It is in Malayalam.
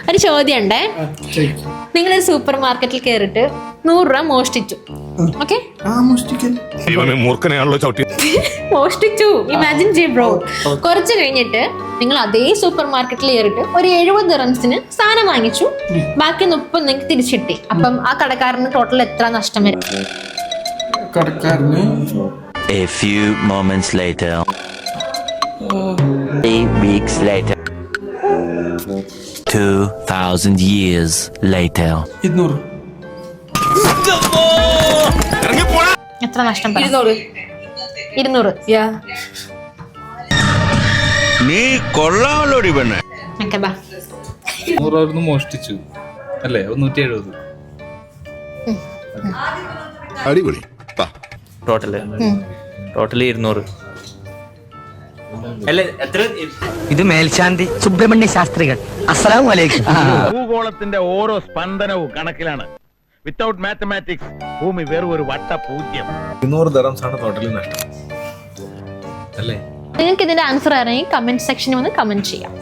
ഒരു ചോദ്യം ഉണ്ടേ. നിങ്ങളൊരു സൂപ്പർ മാർക്കറ്റിൽ കയറിയിട്ട് 100 രൂപ മോഷ്ടിച്ചു. ഓക്കെ, മോഷ്ടിച്ചു. ഇമാജിൻ ചെയ്യ് ബ്രോ. കുറച്ച് കഴിഞ്ഞിട്ട് നിങ്ങൾ അതേ സൂപ്പർ മാർക്കറ്റിൽ കയറിയിട്ട് ഒരു 70 ദിർഹംസിന് സാധനം വാങ്ങിച്ചു. ബാക്കി 30 നിങ്ങൾക്ക് തിരിച്ചിട്ടി. അപ്പം ആ കടക്കാരന് ടോട്ടൽ എത്ര നഷ്ടം വരും? A few moments later. 8 weeks later. 2000 years later. 200. എത്ര നഷ്ടം? 200. നീ കൊള്ളാമല്ലോടി പെണ്ണെ. ഓക്കെ ബാ. 100 മോഷ്ടിച്ചു അല്ലേ? 170. അടിപൊളി. ടോട്ടല് 200 അല്ല എത്ര? ഇത് മേൽശാന്തി സുബ്രഹ്മണ്യ ശാസ്ത്രികൾ. അസ്സലാമു അലൈക്കും. ഭൂഗോളത്തിന്റെ ഓരോ സ്പന്ദനവും കണക്കിലാണ്. വിത്തൗട്ട് മാത്തമാറ്റിക്സ് ഭൂമി വെറും ഒരു വട്ട പൂജ്യം. 200 ദിർഹംസ് ആണ് ടോട്ടലി നഷ്ടം അല്ലേ? നിങ്ങൾക്ക് ഇതിന്റെ ആൻസർ അറിയാമെങ്കിൽ കമന്റ് സെക്ഷനിൽ വന്ന് കമന്റ് ചെയ്യാം.